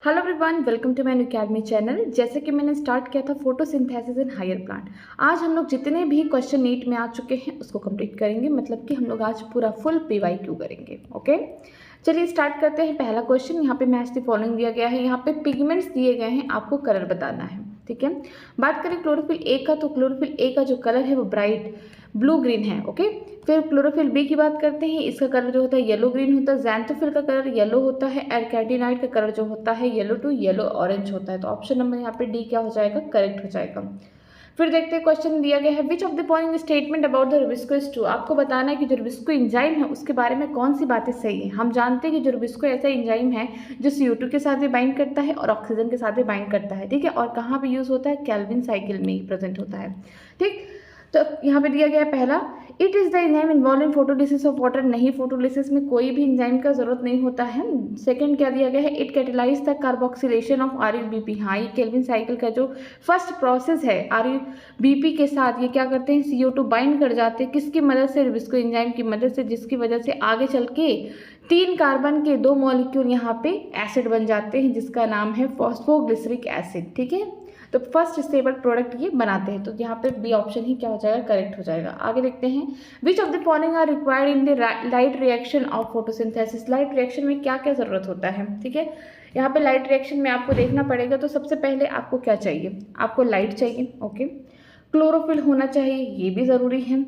Hello everyone, welcome to my academy channel. जैसे कि मैंने स्टार्ट किया था फोटोसिंथेसिस इन हायर प्लांट, आज हम लोग जितने भी क्वेश्चन नीट में आ चुके हैं उसको कंप्लीट करेंगे। मतलब कि हम लोग आज पूरा फुल पीवाईक्यू करेंगे। ओके, चलिए स्टार्ट करते हैं। पहला क्वेश्चन यहाँ पे मैच द फॉलोइंग दिया गया है। यहाँ पे पिगमेंट्स दिए गए हैं, आपको कलर बताना है। ठीक है, बात करें क्लोरोफिल ए का, तो क्लोरोफिल ए का जो कलर है वो ब्राइट ब्लू ग्रीन है। ओके, फिर क्लोरोफिल बी की बात करते हैं। इसका कलर जो होता है येलो ग्रीन होता है। ज़ैंथोफिल का कलर येलो होता है। एरकेटिनाइट का कलर जो होता है येलो टू येलो ऑरेंज होता है। तो ऑप्शन नंबर यहाँ पे डी क्या हो जाएगा, करेक्ट हो जाएगा। फिर देखते हैं, क्वेश्चन दिया गया है विच of the following statement about the Rubisco is true. आपको बताना है कि जो रुबिस्को एंजाइम है उसके बारे में कौन सी बातें सही है। हम जानते हैं कि जो रुबिस्को ऐसा एंजाइम है जो CO2 के साथ भी बाइंड करता है और ऑक्सीजन के साथ भी बाइंड करता है। ठीक है, और कहाँ पे यूज होता है, कैल्विन साइकिल में ही प्रेजेंट होता है। ठीक, तो यहाँ पे दिया गया है पहला, it is the enzyme involve in photolysis of water. नहीं, फोटोलिसिस में कोई भी एंजाइम का जरूरत नहीं होता है। सेकंड क्या दिया गया है, it catalyse the carboxylation of RUBP। हाँ, ये केल्विन साइकिल का जो फर्स्ट प्रोसेस है RUBP के साथ ये क्या करते हैं, CO2 बाइंड कर जाते हैं। किसकी मदद से, रुबिस्को एंजाइम की मदद से, जिसकी वजह से आगे चल के 3 कार्बन के 2 मॉलिक्यूल यहाँ पे एसिड बन जाते हैं जिसका नाम है फॉस्फोग्लिसरिक एसिड। ठीक है, तो फर्स्ट स्टेबल प्रोडक्ट ये बनाते हैं। तो यहाँ पे बी ऑप्शन ही क्या हो जाएगा, करेक्ट हो जाएगा। आगे देखते हैं, which of the following are required in the light reaction of photosynthesis. Light reaction में क्या क्या जरूरत होता है। ठीक है, यहाँ पे लाइट रिएक्शन में आपको देखना पड़ेगा। तो सबसे पहले आपको क्या चाहिए, आपको लाइट चाहिए। ओके, क्लोरोफिल होना चाहिए, ये भी ज़रूरी है।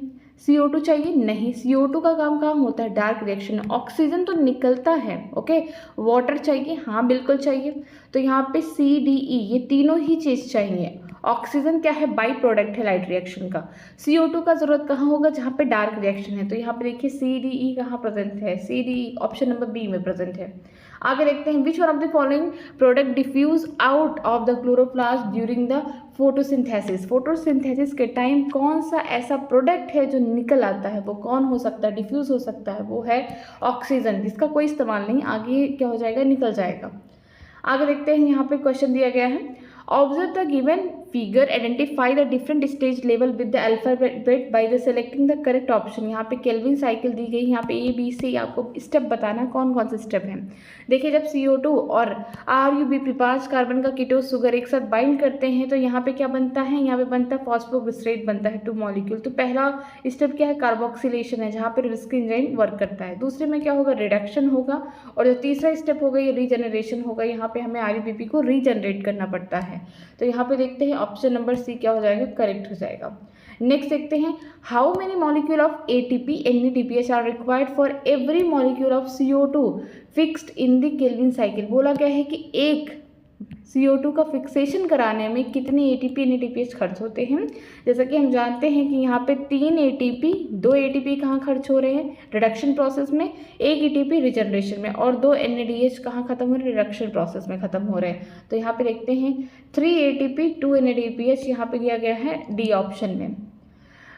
CO2 चाहिए, नहीं, CO2 का काम होता है डार्क रिएक्शन। ऑक्सीजन तो निकलता है। ओके, वाटर चाहिए, हाँ बिल्कुल चाहिए। तो यहाँ पे CDE ये तीनों ही चीज़ चाहिए। ऑक्सीजन क्या है, बाई प्रोडक्ट है लाइट रिएक्शन का। CO2 का जरूरत कहाँ होगा, जहाँ पे डार्क रिएक्शन है। तो यहाँ पे देखिए CDE कहाँ प्रेजेंट है, CDE ऑप्शन नंबर बी में प्रेजेंट है। आगे देखते हैं, which one of the following product diffuse out of the chloroplast during the photosynthesis. Photosynthesis के टाइम कौन सा ऐसा प्रोडक्ट है जो निकल आता है, वो कौन हो सकता है, डिफ्यूज हो सकता है, वो है ऑक्सीजन, जिसका कोई इस्तेमाल नहीं, आगे क्या हो जाएगा, निकल जाएगा। आगे देखते हैं, यहाँ पे क्वेश्चन दिया गया है, observe the given figure, identify the different stage level with the alphabet by the selecting the correct option. यहाँ पे केल्विन साइकिल दी गई, यहाँ पे ABC आपको स्टेप बताना कौन कौन से स्टेप हैं। देखिए, जब CO2 और RUBP 5 कार्बन का कीटोन शुगर एक साथ बाइंड करते हैं तो यहाँ पे क्या बनता है, यहाँ पे बनता है फॉस्फोग्लिसरेट बनता है 2 मॉलिक्यूल। तो पहला स्टेप क्या है, कार्बोक्सिलेशन है, जहाँ पे रुबिस्को एंजाइम वर्क करता है। दूसरे में क्या होगा, रिडक्शन होगा। और जो तीसरा स्टेप होगा ये रीजनरेशन होगा। यहाँ पे हमें RUBP को रीजनरेट करना पड़ता है। तो यहाँ पे देखते हैं ऑप्शन नंबर सी क्या हो जाएगा, करेक्ट हो जाएगा। नेक्स्ट देखते हैं, how many molecule of ATP NADPH are required for every molecule of CO2 fixed in the Calvin cycle. बोला गया है कि एक CO2 का फिक्सेशन कराने में कितने ATP NADPH खर्च होते हैं। जैसा कि हम जानते हैं कि यहाँ पे 3 ATP 2 ATP कहाँ खर्च हो रहे हैं, रिडक्शन प्रोसेस में, 1 ATP रिजनरेशन में, और 2 NADH कहाँ खत्म हो रहे हैं, रिडक्शन प्रोसेस में खत्म हो रहे हैं। तो यहाँ पे देखते हैं 3 ATP 2 NADPH यहाँ पे दिया गया है डी ऑप्शन में।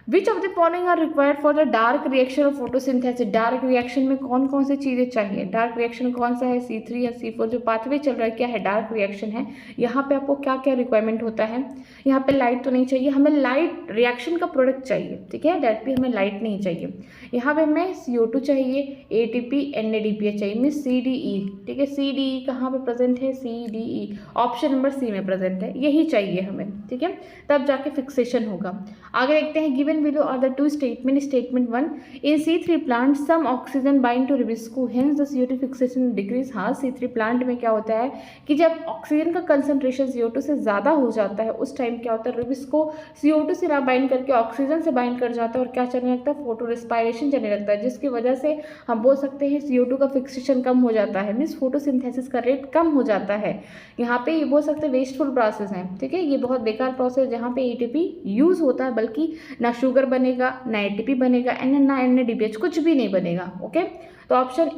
Which of the following are required for the dark reaction of photosynthesis. Dark reaction में कौन कौन सी चीज़ें चाहिए, डार्क रिएक्शन कौन सा है, C3 या C4 जो पाथवे चल रहा है, क्या है, डार्क रिएक्शन है। यहाँ पे आपको क्या क्या रिक्वायरमेंट होता है, यहाँ पे लाइट तो नहीं चाहिए, हमें लाइट रिएक्शन का प्रोडक्ट चाहिए। ठीक है, डायरेक्टली हमें लाइट नहीं चाहिए। यहाँ पे हमें CO2 चाहिए, ATP NADPH चाहिए, हमें CDE। ठीक है, CDE कहाँ पे प्रेजेंट है, CDE ऑप्शन नंबर सी में प्रेजेंट है, यही चाहिए हमें। ठीक है, तब जाके फिक्सेशन होगा। आगे देखते हैं, given below are the two statement. Statement 1, in C3 plant some oxygen bind to rubisco hence the CO2 fixation decrease। हाँ, C3 प्लांट में क्या होता है कि जब ऑक्सीजन का कंसंट्रेशन CO2 से ज़्यादा हो जाता है उस टाइम क्या होता है, रुबिस्को CO2 से ना बाइंड करके ऑक्सीजन से बाइंड कर जाता है और क्या चलने लगता है, फोटो रिस्पायरेशन चलने लगता है, जिसकी वजह से हम बोल सकते हैं CO2 का फिक्सेशन कम हो जाता है, मीन्स फोटोसिंथेसिस का रेट कम हो जाता है। यहाँ पे ये बोल सकते हैं वेस्टफुल प्रोसेस है। ठीक है, ये बहुत बेकार प्रोसेस जहाँ पे ATP यूज़ होता है, बल्कि ना शुगर बनेगा, ना ATP बनेगा, ना NADPH, कुछ भी नहीं बनेगा। ओके, तो ऑप्शन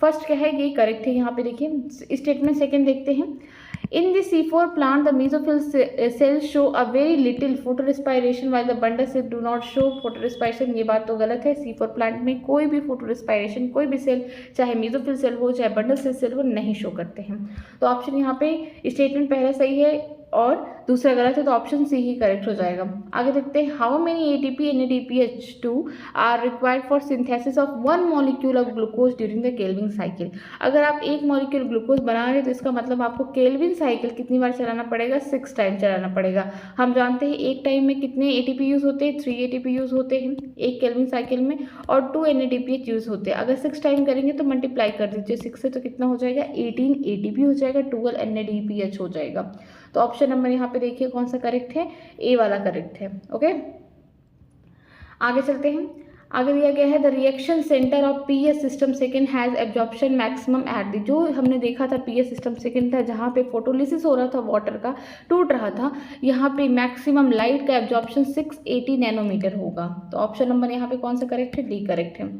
फर्स्ट क्या है, ये करेक्ट है। यहाँ पे देखिए स्टेटमेंट सेकंड देखते हैं, in the C4 plant the mesophyll cells show a very little photorespiration while the bundle cell do not show photorespiration. ये बात तो गलत है, C4 प्लांट में कोई भी फोटो रिस्पायरेशन, कोई भी सेल, चाहे मेसोफिल सेल हो चाहे बंडल सेल हो, नहीं शो करते हैं। तो ऑप्शन यहाँ पे स्टेटमेंट पहला सही है, और दूसरा गलत है, तो ऑप्शन सी ही करेक्ट हो जाएगा। आगे देखते हैं, how many ATP NADPH2 are required for synthesis of 1 molecule of glucose during the Calvin cycle. अगर आप 1 मॉलिक्यूल ग्लूकोज बना रहे हैं तो इसका मतलब आपको केल्विन साइकिल कितनी बार चलाना पड़ेगा, 6 टाइम चलाना पड़ेगा। हम जानते हैं एक टाइम में कितने ATP यूज़ होते हैं, 3 ATP यूज़ होते हैं एक केल्विन साइकिल में, और 2 NADPH यूज़ होते हैं। अगर 6 टाइम करेंगे तो मल्टीप्लाई कर दीजिए 6 से, तो कितना हो जाएगा, 18 ATP हो जाएगा, 12 NADPH हो जाएगा। तो ऑप्शन नंबर यहाँ पे देखिए कौन सा करेक्ट है, ए वाला करेक्ट है। ओके, आगे चलते हैं। आगे दिया गया है, the reaction centre of PS system second has absorption maximum at the, जो हमने देखा था PS सिस्टम सेकंड था जहाँ पे फोटोलिसिस हो रहा था, वाटर का टूट रहा था, यहाँ पे मैक्सिमम लाइट का एब्जॉर्प्शन 680 नैनोमीटर होगा। तो ऑप्शन नंबर यहाँ पे कौन सा करेक्ट है, डी करेक्ट है।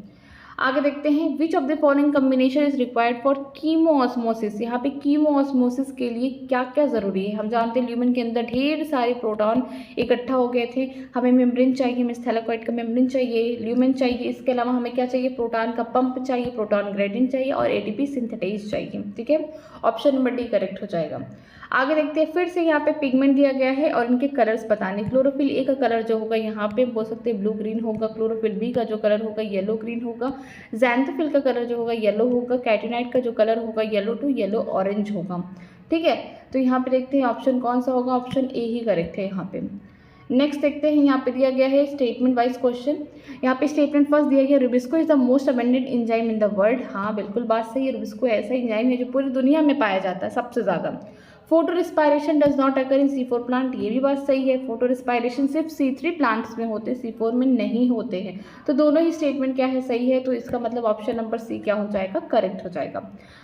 आगे देखते हैं, which of the following combination is required for chemiosmosis. यहाँ पे कीमोऑस्मोसिस के लिए क्या क्या ज़रूरी है। हम जानते हैं ल्यूमेन के अंदर ढेर सारे प्रोटॉन इकट्ठा हो गए थे, हमें मेम्ब्रेन चाहिए, हमें थैलेकॉइड का मेम्ब्रेन चाहिए, ल्यूमेन चाहिए, इसके अलावा हमें क्या चाहिए, प्रोटॉन का पंप चाहिए, प्रोटॉन ग्रेडियंट चाहिए और ATP सिंथेटाइज चाहिए। ठीक है, ऑप्शन नंबर डी करेक्ट हो जाएगा। आगे देखते हैं, फिर से यहाँ पे पिगमेंट दिया गया है और इनके कलर्स बताने। क्लोरोफिल ए का कलर जो होगा यहाँ पे बोल सकते हैं ब्लू ग्रीन होगा, क्लोरोफिल बी का जो कलर होगा येलो ग्रीन होगा, ज़ैंथोफिल का कलर जो होगा येलो होगा, कैटिनाइट का जो कलर होगा येलो टू येलो ऑरेंज होगा। ठीक है, तो यहाँ पे देखते हैं ऑप्शन कौन सा होगा, ऑप्शन ए ही करेक्ट है यहाँ पे। नेक्स्ट देखते हैं, यहाँ पे दिया गया है स्टेटमेंट वाइज क्वेश्चन। यहाँ पे स्टेटमेंट फर्स्ट दिया गया, Rubisco is the most abundant enzyme in the world. हाँ बिल्कुल बात सही है, रुबिस्को ऐसा एंजाइम है जो पूरी दुनिया में पाया जाता है सबसे ज़्यादा। Photo respiration does not occur in C4 plant, ये भी बात सही है, फोटो रिस्पायरेशन सिर्फ C3 प्लांट्स में होते हैं, C4 में नहीं होते हैं। तो दोनों ही स्टेटमेंट क्या है, सही है, तो इसका मतलब ऑप्शन नंबर सी क्या हो जाएगा, करेक्ट हो जाएगा।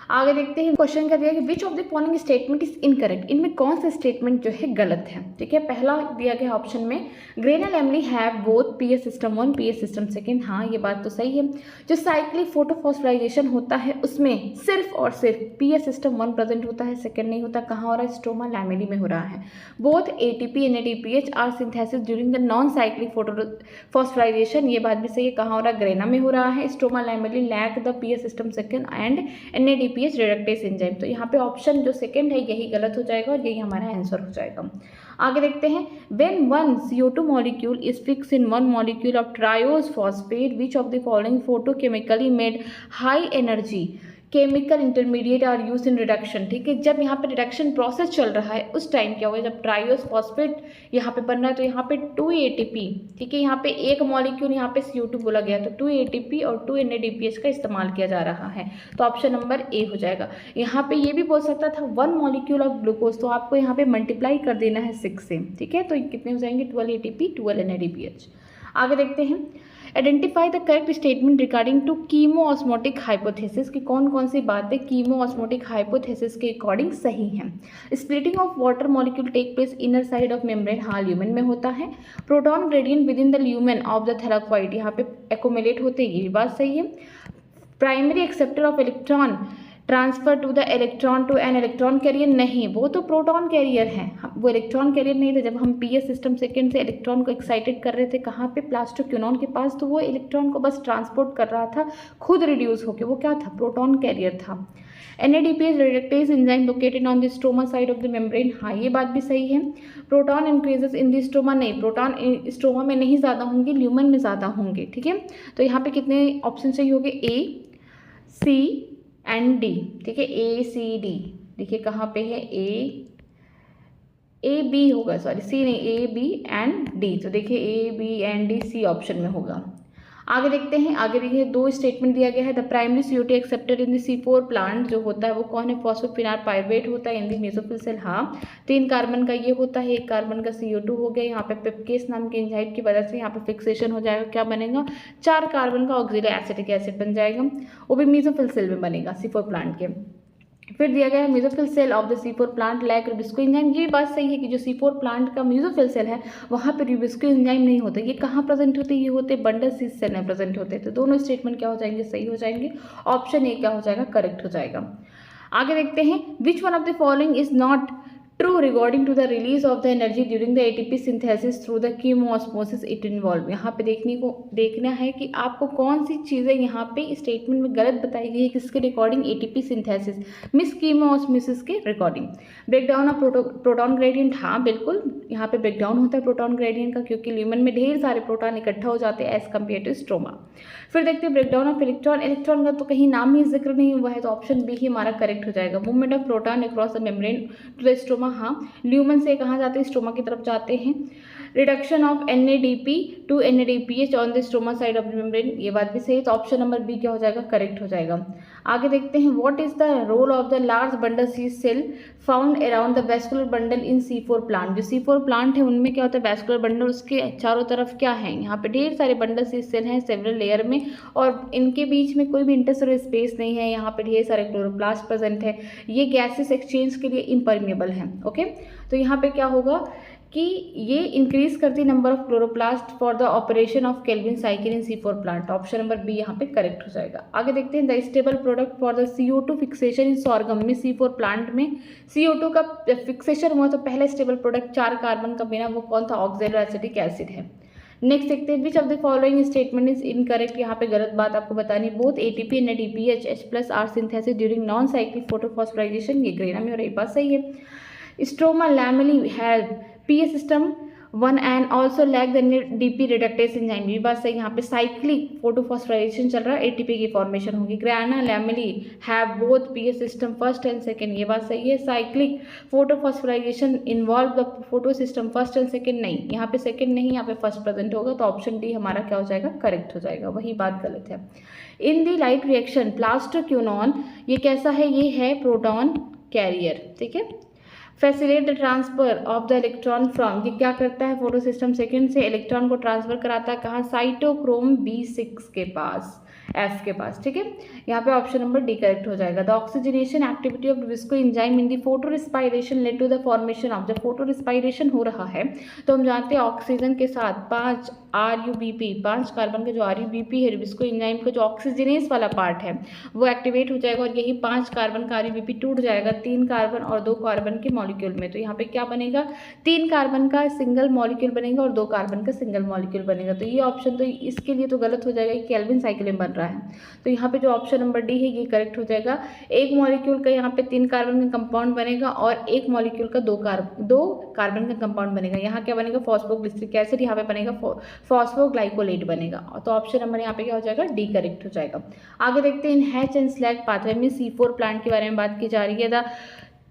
आगे देखते हैं, क्वेश्चन क्या दिया है, विच of the following statement is incorrect. इनमें कौन सा स्टेटमेंट जो है गलत है। ठीक है, पहला दिया गया ऑप्शन में, granal Emily have both PS system 1 PS system second. हाँ ये बात तो सही है, जो साइक्लिक फोटोफॉस्फोराइजेशन होता है उसमें सिर्फ और सिर्फ PS सिस्टम 1 प्रेजेंट होता है, सेकेंड नहीं होता। कहाँ हो रहा है, स्ट्रोमा लैमेली में हो रहा है। Both ATP NADPH are synthesis during the non cyclic photophosphorylation, ये बात भी सही है। कहाँ हो रहा है, ग्रेना में हो रहा है। Stroma lamellae lack the PS system second and NADPH reductase enzyme. तो यहाँ पे ऑप्शन जो सेकेंड है यही गलत हो जाएगा और यही हमारा आंसर हो जाएगा। आगे देखते हैं, when one CO2 molecule is fix in one molecule of triose phosphate, which of the following photochemically made high energy chemical intermediate are use in reduction. ठीक है, जब यहाँ पे रिडक्शन प्रोसेस चल रहा है उस टाइम क्या होगा, जब ट्रायोस फॉस्फेट यहाँ पे बन रहा है तो यहाँ पे 2 ATP, ठीक है, यहाँ पे एक मॉलिक्यूल यहाँ पे CO2 बोला गया तो 2 ATP और 2 NADPH का इस्तेमाल किया जा रहा है। तो ऑप्शन नंबर ए हो जाएगा। यहाँ पे ये भी बोल सकता था 1 मॉलिक्यूल ऑफ ग्लूकोज, तो आपको यहाँ पे मल्टीप्लाई कर देना है 6 से। ठीक है, तो कितने हो जाएंगे, 12 ATP 12 NADPH। आगे देखते हैं, identify the correct statement regarding to chemiosmotic hypothesis की कौन कौन सी बातें कीमोऑस्मोटिक हाइपोथेसिस के अकॉर्डिंग सही हैं। Splitting of water molecule take place inner side of membrane, हाँ ल्यूमेन में होता है। Proton gradient within the lumen of the thylakoid, यहाँ पे एक्युमुलेट होते हैं, ये भी बात सही है। Primary acceptor of electron transfer to the electron to an electron carrier, नहीं, वो तो प्रोटॉन कैरियर है, वो इलेक्ट्रॉन कैरियर नहीं थे। जब हम PS सिस्टम सेकेंड से इलेक्ट्रॉन को एक्साइटेड कर रहे थे कहाँ पे, प्लास्टोक्यूनॉन के पास, तो वो इलेक्ट्रॉन को बस ट्रांसपोर्ट कर रहा था खुद रिड्यूस होकर, वो क्या था, प्रोटॉन कैरियर था। NADPH reductase enzyme located on the stroma side of the membrane, हाँ ये बात भी सही है। Proton increases in the stroma, नहीं, प्रोटॉन स्ट्रोमा में नहीं ज़्यादा होंगे, ल्यूमन में ज़्यादा होंगे। ठीक है, तो यहाँ पे कितने ऑप्शन सही हो गए, A C एंड D। ठीक है, ACD, देखिए कहाँ पे है, A B होगा, सॉरी C नहीं, A B एंड D, तो देखिए A B and D C option में होगा। आगे देखते हैं, आगे देखिए 2 स्टेटमेंट दिया गया है। The primary CO2 acceptor in the C4 plant जो होता है वो कौन है, फॉस्फोफिनाल पाइरुवेट होता है इन द मेसोफिल सेल, हाँ 3 कार्बन का ये होता है, 1 कार्बन का CO2 हो गया। यहाँ पे पेप्केस नाम के एंजाइम की वजह से यहाँ पे फिक्सेशन हो जाएगा, क्या बनेगा, 4 कार्बन का ऑक्सिलिक एसिटिक एसिड बन जाएगा, वो भी मेसोफिल सेल में बनेगा C4 प्लांट के। फिर दिया गया है mesophyll cell of the C4 plant lack rubisco enzyme, ये बात सही है कि जो C4 प्लांट का मेसोफिल सेल है वहाँ पे रुबिस्को एंजाइम नहीं होता। ये कहाँ प्रेजेंट होते हैं, ये होते बंडल सीथ सेल में प्रेजेंट होते हैं। तो दोनों स्टेटमेंट क्या हो जाएंगे, सही हो जाएंगे। ऑप्शन ए क्या हो जाएगा, करेक्ट हो जाएगा। आगे देखते हैं, which one of the following is not true regarding to the release of the energy during the ATP synthesis through the chemiosmosis it involve. यहाँ पे देखना है कि आपको कौन सी चीज़ें यहाँ पे स्टेटमेंट में गलत बताई गई है, किसके रिकॉर्डिंग, एटीपी सिंथेसिस, मिस कीमोऑस्मोसिस के recording. Breakdown of proton gradient, हाँ बिल्कुल यहाँ पे ब्रेकडाउन होता है प्रोटॉन ग्रेडियंट का, क्योंकि ल्यूमन में ढेर सारे प्रोटॉन इकट्ठा हो जाते हैं एज कम्पेयर टू स्ट्रोमा। फिर देखते हैं ब्रेकडाउन ऑफ इलेक्ट्रॉन। इलेक्ट्रॉन का तो कहीं नाम ही जिक्र नहीं हुआ है, तो ऑप्शन बी ही हमारा करेक्ट हो जाएगा। Movement of proton across the membrane to the stroma, हाँ ल्यूमन से कहाँ जाते हैं, स्ट्रोमा की तरफ जाते हैं। Reduction of NADP to NADPH on the stroma side of the membrane, ये बात भी सही है, तो ऑप्शन नंबर बी क्या हो जाएगा, करेक्ट हो जाएगा। आगे देखते हैं what is the role of the large bundle sheath cell found around the vascular bundle in C4 plant. जो C4 प्लांट है उनमें क्या होता है, वैस्कुलर बंडल, उसके चारों तरफ क्या है, यहाँ पे ढेर सारे बंडल सी सेल हैं सेवरल लेयर में, और इनके बीच में कोई भी इंटरसेलुलर स्पेस नहीं है। यहाँ पे ढेर सारे क्लोरोप्लास्ट प्रेजेंट है, ये गैसेस एक्सचेंज के लिए इम्परमेबल हैं। ओके, तो यहाँ पे क्या होगा कि ये इंक्रीज करती number of chloroplast for the operation of Calvin cycle in C4 plant. Option number B यहाँ पे करेक्ट हो जाएगा। आगे देखते हैं the stable product for the CO2 fixation in sorghum में। C4 प्लांट में CO2 का फिक्सेशन हुआ तो पहला स्टेबल प्रोडक्ट 4 कार्बन का बिना, वो कौन था, ऑक्सैलोएसिटिक एसिड है। नेक्स्ट देखते हैं which of the following statement is incorrect. यहाँ पे गलत बात आपको बतानी, both ATP and ADPH H+ are synthesis during non cyclic photophosphorylation, ये ग्रेना में और ये बात सही है। Stroma lamellae have PS system 1 and also lack the DP reductase enzyme, ये बात सही। यहाँ पे साइक्लिक फोटोफॉस्फोराइजेशन चल रहा है, ATP की फॉर्मेशन होगी। Grana lamellae have both PS system first and second, ये बात सही है। Cyclic photophosphorylation involve the photo system first and second, नहीं यहाँ पे सेकंड नहीं, यहाँ पे फर्स्ट प्रेजेंट होगा, तो ऑप्शन डी हमारा क्या हो जाएगा, करेक्ट हो जाएगा, वही बात गलत है। इन दी लाइट रिएक्शन प्लास्टोक्यूनॉन, ये कैसा है, ये है प्रोटॉन कैरियर, ठीक है। Facilitate the transfer of the electron from, ये क्या करता है, फोटो सिस्टम सेकेंड से इलेक्ट्रॉन को ट्रांसफर कराता है कहाँ, साइटोक्रोम B6 के पास, F के पास, ठीक है। यहाँ पे ऑप्शन नंबर डी करेक्ट हो जाएगा। The oxygenation activity of rubisco enzyme in the photorespiration led to the formation of, जब फोटो रिस्पायरेशन हो रहा है तो हम जानते हैं ऑक्सीजन के साथ 5 RUBP, 5 कार्बन का जो RUBP है विस्को एंजाइम का जो ऑक्सीजनेस वाला पार्ट है वो एक्टिवेट हो जाएगा, और यही 5 कार्बन का RUBP टूट जाएगा 3 कार्बन और 2 कार्बन के मॉलिक्यूल में। तो यहाँ पे क्या बनेगा, 3 कार्बन का सिंगल मॉलिक्यूल बनेगा और 2 कार्बन का सिंगल मॉलिक्यूल बनेगा। तो ये ऑप्शन तो इसके लिए तो गलत हो जाएगा, ये केल्विन साइकिल में बन रहा है। तो यहाँ पे जो ऑप्शन नंबर डी है ये करेक्ट हो जाएगा। एक मॉलिक्यूल का यहाँ पे 3 कार्बन का कंपाउंड बनेगा और एक मॉलिक्यूल का 2 कार्बन का कंपाउंड बनेगा। यहाँ क्या बनेगा, फॉस्फोग्लिसरिक एसिड, यहाँ पे बनेगा फॉस्फोग्लाइकोलेट बनेगा। तो ऑप्शन नंबर यहाँ पे क्या हो जाएगा, डी करेक्ट हो जाएगा। आगे देखते हैं हैच एंड स्लैग पाथवे में C4 प्लांट के बारे में बात की जा रही है।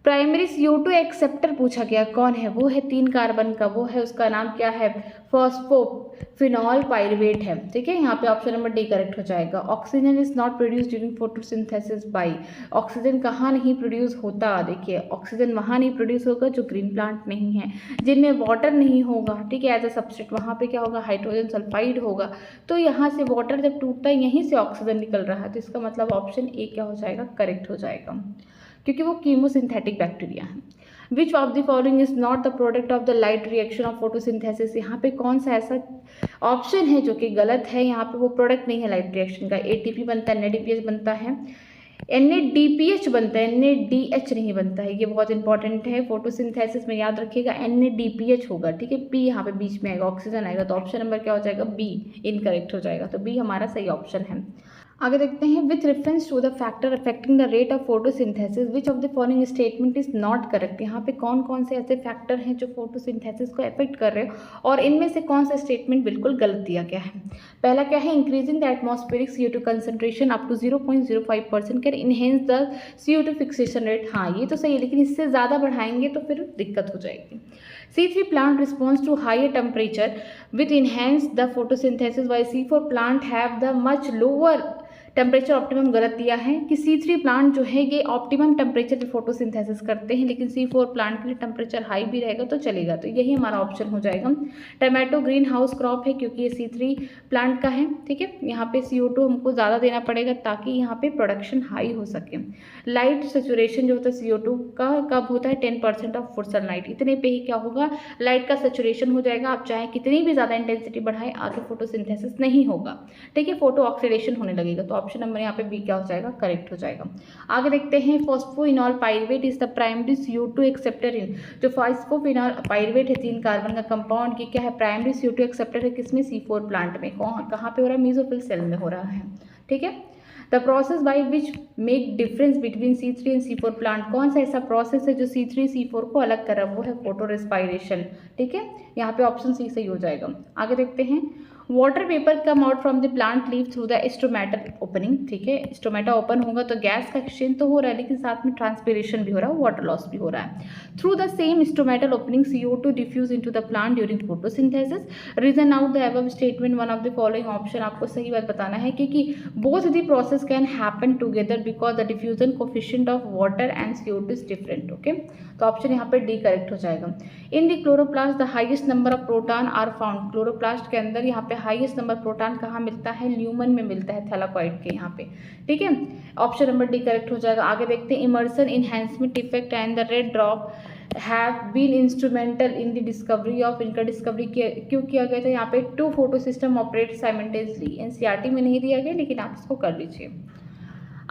प्राइमरी CO2 एक्सेप्टर पूछा गया, कौन है, वो है 3 कार्बन का, वो है, उसका नाम क्या है, फॉस्फोफिनॉल पाइरुवेट है, ठीक है। यहाँ पे ऑप्शन नंबर डी करेक्ट हो जाएगा। Oxygen is not produce during photosynthesis by, oxygen कहाँ नहीं प्रोड्यूस होता, देखिए ऑक्सीजन वहाँ नहीं प्रोड्यूस होगा जो ग्रीन प्लांट नहीं है, जिनमें वाटर नहीं होगा, ठीक है, एज अ सबस्ट्रेट, वहाँ पे क्या होगा, हाइड्रोजन सल्फाइड होगा। तो यहाँ से वाटर जब टूटता है यहीं से ऑक्सीजन निकल रहा है, तो इसका मतलब ऑप्शन ए क्या हो जाएगा, करेक्ट हो जाएगा, क्योंकि वो कीमोसिंथेटिक बैक्टीरिया है। विच of the following is not the product of the light reaction of photosynthesis, यहाँ पे कौन सा ऐसा ऑप्शन है जो कि गलत है, यहाँ पे वो प्रोडक्ट नहीं है लाइट रिएक्शन का। ATP बनता है, NADPH बनता है, NADPH बनता है, NADH नहीं बनता है, ये बहुत इंपॉर्टेंट है फोटोसिंथेसिस में, याद रखिएगा NADPH होगा, ठीक है। P यहाँ पे बीच में आएगा, ऑक्सीजन आएगा, तो ऑप्शन नंबर क्या हो जाएगा, बी इनकरेक्ट हो जाएगा, तो बी हमारा सही ऑप्शन है। आगे देखते हैं with reference to the factor affecting the rate of photosynthesis which of the following statement is not correct. यहाँ पे कौन कौन से ऐसे फैक्टर हैं जो फोटोसिंथेसिस को अफेक्ट कर रहे हैं और इनमें से कौन सा स्टेटमेंट बिल्कुल गलत दिया गया है। पहला क्या है, increasing the atmospheric CO2 concentration up to 0.05% can enhance the CO2 fixation rate. हाँ ये तो सही है, लेकिन इससे ज़्यादा बढ़ाएंगे तो फिर दिक्कत हो जाएगी। C3 plant responds to higher temperature with enhance the photosynthesis while C4 plant have the much lower temperature optimum गलत दिया है कि C3 प्लांट जो है ये ऑप्टिमम टेम्परेचर पे फोटोसिंथेसिस करते हैं, लेकिन C4 प्लांट के लिए टेम्परेचर हाई भी रहेगा तो चलेगा, तो यही हमारा ऑप्शन हो जाएगा। टमाटो ग्रीन हाउस क्रॉप है क्योंकि ये C3 प्लांट का है, ठीक है। यहाँ पे CO2 हमको ज़्यादा देना पड़ेगा ताकि यहाँ पे प्रोडक्शन हाई हो सके। लाइट सेचुरेशन जो होता है CO2 का कब होता है, 10% ऑफ फुल सनलाइट, इतने पे ही क्या होगा, लाइट का सेचुरेशन हो जाएगा। आप चाहे कितनी भी ज़्यादा इंटेंसिटी बढ़ाएं आगे फोटोसिंथेसिस नहीं होगा, ठीक है, फोटो ऑक्सीडेशन होने लगेगा। तो ऑप्शन नंबर यहाँ पे बी क्या हो जाएगा, करेक्ट हो जाएगा। आगे देखते हैं phosphoenol pyruvate is the primary CO2 acceptor in, जो फॉस्फोइनॉल पाइरुवेट है 3 कार्बन का कंपाउंड, ये क्या है, प्राइमरी CO2 एक्सेप्टर है किसमें, C4 प्लांट में। कहाँ पे हो रहा है, मेसोफिल सेल में हो रहा है, ठीक है। The process by which make difference between C3 and C4 plant, कौन सा ऐसा प्रोसेस है जो C3 C4 को अलग कर रहा है, वो है फोटो रेस्पायरेशन, ठीक है। यहाँ पे ऑप्शन सी सही हो जाएगा। आगे देखते हैं water vapour come out from the plant leave through the stomata opening, ठीक है। स्टोमेटा ओपन होगा तो गैस का एक्सचेंज तो हो रहा है, लेकिन साथ में ट्रांसपिरेशन भी हो रहा है, वाटर लॉस भी हो रहा है। Through the same stomatal opening CO2 diffuse into the plant during photosynthesis, reason out the above statement one of the following option, आपको सही बात बताना है कि both the process can happen together because the diffusion coefficient of water and CO2 is different, okay. तो option यहाँ पर D correct हो जाएगा। In the chloroplast the highest number of proton are found, chloroplast के अंदर यहाँ पे highest number proton कहाँ मिलता है, ल्यूमन में मिलता है, थैलाकॉइड के यहाँ पे, ठीक है। ऑप्शन नंबर डी करेक्ट हो जाएगा। आगे देखते हैं Emerson enhancement effect and the red drop have been instrumental in the discovery of, इनका डिस्कवरी क्यों किया गया था, यहाँ पे 2 photosystem operate simultaneously, NCERT में नहीं दिया गया लेकिन आप इसको कर लीजिए।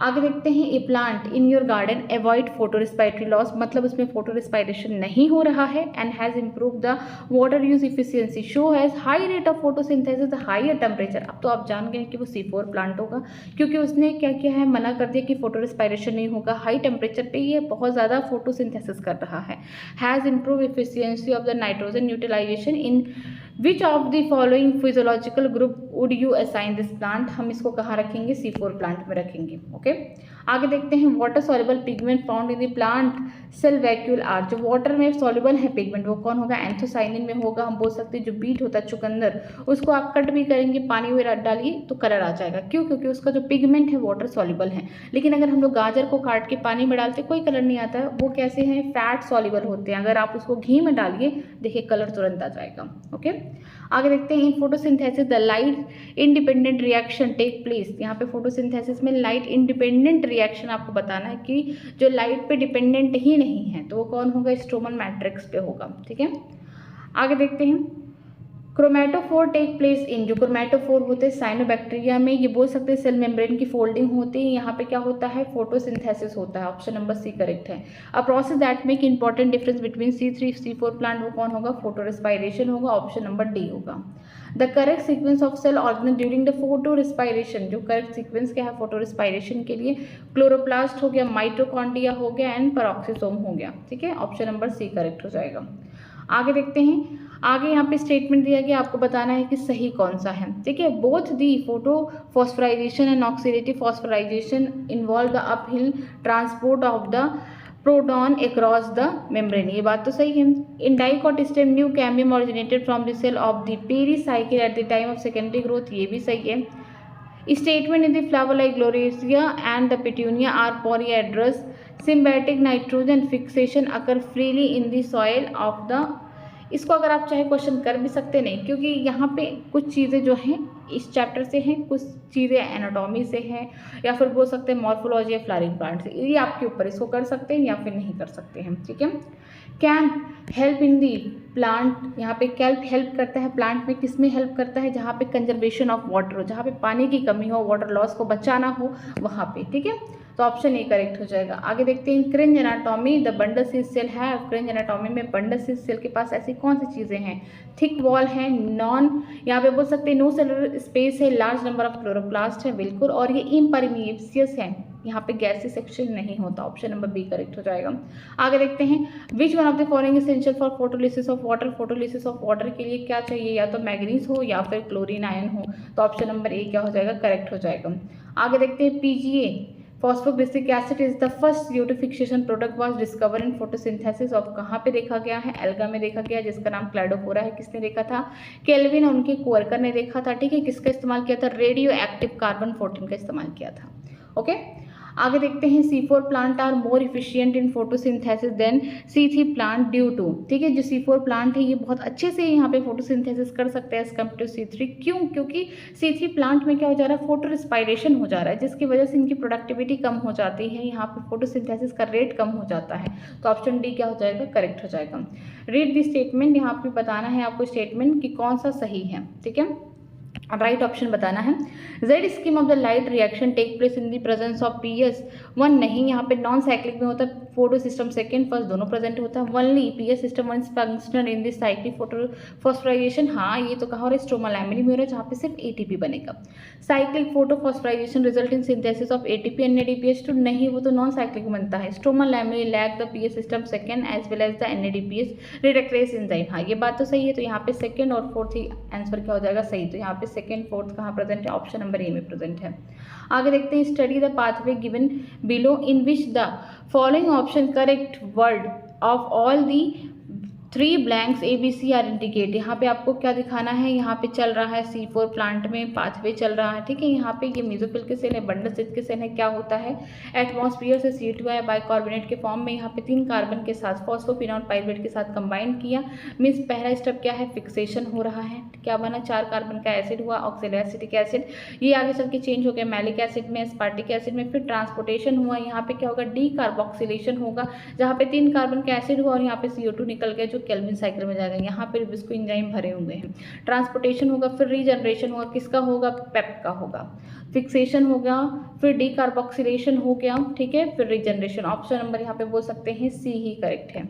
आगे देखते हैं a plant in your garden avoid photo respiratory loss, मतलब उसमें फोटो रेस्पिरेशन नहीं हो रहा है, and has improve the water use efficiency, show has high rate of photosynthesis the higher temperature. अब तो आप जान गए कि वो C4 प्लांट होगा, क्योंकि उसने क्या किया है, मना कर दिया कि फोटो रेस्पिरेशन नहीं होगा, हाई टेम्परेचर पे ये बहुत ज़्यादा फोटोसिंथेसिस कर रहा है। Has improve efficiency of the nitrogen utilisation in which of the following physiological group would you assign this plant, हम इसको कहाँ रखेंगे, C4 प्लांट में रखेंगे, ओके। आगे देखते हैं water soluble pigment found in the plant cell vacuole are, जो वाटर में सॉल्युबल है पिगमेंट वो कौन होगा, एंथोसाइनिन में होगा। हम बोल सकते हैं जो बीट होता है चुकंदर, उसको आप कट भी करेंगे, पानी में डालिए तो कलर आ जाएगा, क्यों, क्योंकि उसका जो पिगमेंट है वाटर सॉल्युबल है। लेकिन अगर हम लोग गाजर को काट के पानी में डालते कोई कलर नहीं आता है, वो कैसे हैं, फैट सॉल्युबल होते हैं, अगर आप उसको घी में डालिए देखिए कलर तुरंत आ जाएगा, ओके। आगे देखते हैं in photosynthesis the light independent reaction take place, यहाँ पे फोटोसिंथेसिस में लाइट इंडिपेंडेंट रिएक्शन आपको बताना है कि जो लाइट पे डिपेंडेंट ही नहीं है तो वो कौन होगा, स्ट्रोमल मैट्रिक्स पे होगा, ठीक है। आगे देखते हैं क्रोमेटोफोर टेक प्लेस इन, जो क्रोमेटोफोर होते हैं साइनोबैक्टीरिया में, ये बोल सकते हैं सेल मेम्ब्रेन की फोल्डिंग होती है, यहाँ पे क्या होता है, फोटोसिंथेसिस होता है, ऑप्शन नंबर सी करेक्ट है। A process that make important difference between C3 C4 plant, वो कौन होगा, फोटो रेस्पिरेशन होगा, ऑप्शन नंबर डी होगा। The correct sequence of cell organ during the photorespiration, जो करेक्ट सीक्वेंस क्या है photo respiration के लिए, क्लोरोप्लास्ट हो गया, माइटोकॉन्ड्रिया हो गया एंड पेरोक्सिसोम हो गया, ठीक है। ऑप्शन नंबर सी करेक्ट हो जाएगा। आगे देखते हैं, आगे यहाँ पे स्टेटमेंट दिया गया, आपको बताना है कि सही कौन सा है, ठीक है। Both the photo phosphorylation and oxidative phosphorylation involve the uphill transport of the proton across the membrane, ये बात तो सही है। In dicot stem new cambium originated from the cell of the pericycle at the time of secondary growth, ये भी सही है। Statement in the flower like gloriosa and the petunia are polyadelphous, symbiotic nitrogen fixation occur freely in the soil of the, इसको अगर आप चाहे question कर भी सकते नहीं, क्योंकि यहाँ पे कुछ चीज़ें जो हैं इस चैप्टर से हैं, कुछ चीज़ें एनाटॉमी से हैं, या फिर बोल सकते हैं मॉर्फोलॉजी या फ्लावरिंग प्लांट से, ये आपके ऊपर, इसको कर सकते हैं या फिर नहीं कर सकते हैं, ठीक है। Can help in the plant, यहाँ पे कैल्प हेल्प करता है प्लांट में, किस में हेल्प करता है, जहाँ पे कंजर्वेशन ऑफ वाटर हो, जहाँ पे पानी की कमी हो, वाटर लॉस को बचाना हो वहाँ पे, ठीक है। तो ऑप्शन ए करेक्ट हो जाएगा। आगे देखते हैं Kranz anatomy the bundle sheath cell है, क्रिंज एनाटॉमी में बंडल सील सेल के पास ऐसी कौन सी चीज़ें हैं, थिक वॉल है, नॉन, यहाँ पे बोल सकते हैं नो सेलुलर स्पेस है, लार्ज नंबर ऑफ क्लोरोप्लास्ट है बिल्कुल, और ये इम्परमिएशियस है, यहाँ पे गैसी सेक्शन नहीं होता, ऑप्शन नंबर बी करेक्ट हो जाएगा। आगे देखते हैं which one of the following essential for photolysis of water, photolysis of water के लिए क्या चाहिए, या तो मैग्नीज हो या फिर क्लोरीन आयन हो, तो ऑप्शन नंबर ए क्या हो जाएगा, करेक्ट हो जाएगा। आगे देखते हैं PGA phosphoglyceric acid is the first CO2 fixation product was discover in photosynthesis of, कहाँ पे देखा गया है, एल्गा में देखा गया, जिसका नाम क्लाइडोफोरा है, किसने देखा था, केल्विन और उनके कोवर्कर ने देखा था, ठीक है। किसका इस्तेमाल किया था, रेडियो एक्टिव कार्बन 14 का इस्तेमाल किया था, ओके। आगे देखते हैं C4 plant are more efficient in photosynthesis than C3 plant due to, ठीक है। जो C4 प्लांट है ये बहुत अच्छे से यहाँ पे फोटोसिंथेसिस कर सकते हैं एज कम्पेयर टू C3, क्यों, क्योंकि C3 प्लांट में क्या हो जा रहा है, फोटो रेस्पिरेशन हो जा रहा है, जिसकी वजह से इनकी प्रोडक्टिविटी कम हो जाती है, यहाँ पे फोटोसिंथेसिस का रेट कम हो जाता है, तो ऑप्शन डी क्या हो जाएगा, करेक्ट हो जाएगा। रीड दी स्टेटमेंट, यहाँ पे बताना है आपको स्टेटमेंट कि कौन सा सही है, ठीक है। राइट ऑप्शन बताना है। Z scheme of the light reaction take place in the presence of PS one, नहीं, यहाँ पे नॉन साइक्लिक में होता है, फोटो सिस्टम सेकेंड फर्स्ट दोनों प्रेजेंट होता है। Only PS system one functional in this cyclic photo phosphorylation, हाँ ये तो कहा हो रहा है स्ट्रोमा लैमिनी में हो रहा है जहाँ पे सिर्फ एटीपी बनेगा। Cyclic photo phosphorylation result in synthesis of ATP and NADPH too, नहीं वो तो नॉन साइक्लिक बनता है। Stroma lamellae lack the PS system second as well as the NADPH reductase enzyme, हाँ ये बात तो सही है। तो यहाँ पे सेकेंड और फोर्थ ही आंसर क्या हो जाएगा सही, तो यहाँ पे सेकेंड फोर्थ कहाँ प्रेजेंट है, ऑप्शन नंबर ए में प्रेजेंट है। आगे देखते हैं, study the pathway given below in which the following option correct word of all the 3 blanks A B C are indicate. यहाँ पे आपको क्या दिखाना है, यहाँ पे चल रहा है C4 प्लांट में पाथवे चल रहा है, ठीक है। यहाँ पे ये मेसोफिल के सेल है, बंडल स्थित के सेल है, क्या होता है एटमॉस्फेयर से CO2 है बाइकार्बोनेट के फॉर्म में, यहाँ पे 3 कार्बन के साथ फॉस्फोफिनॉल पाइरुवेट के साथ कंबाइन किया, मीन्स पहला स्टेप क्या है, फिक्सेशन हो रहा है, क्या बना 4 कार्बन का एसिड हुआ ऑक्सैलोएसिटिक एसिड, ये आगे चल के चेंज हो गया मैलिक एसिड में, एस्पार्टिक एसिड में, फिर ट्रांसपोर्टेशन हुआ, यहाँ पे क्या होगा डी कार्बोक्सिलेशन होगा, जहाँ पे 3 कार्बन का एसिड हुआ और यहाँ पे CO2 निकल गया जो केल्विन साइकिल में जाएगा, यहाँ पे विस्को एंजाइम भरे हुए हैं। ट्रांसपोर्टेशन होगा, फिर रीजनरेशन होगा, किसका होगा, पेप का होगा, फिक्सेशन हो गया, फिर डीकार्बोक्सिलेशन हो गया, ठीक है, फिर रीजनरेशन। ऑप्शन नंबर यहाँ पे बोल सकते हैं सी ही करेक्ट है,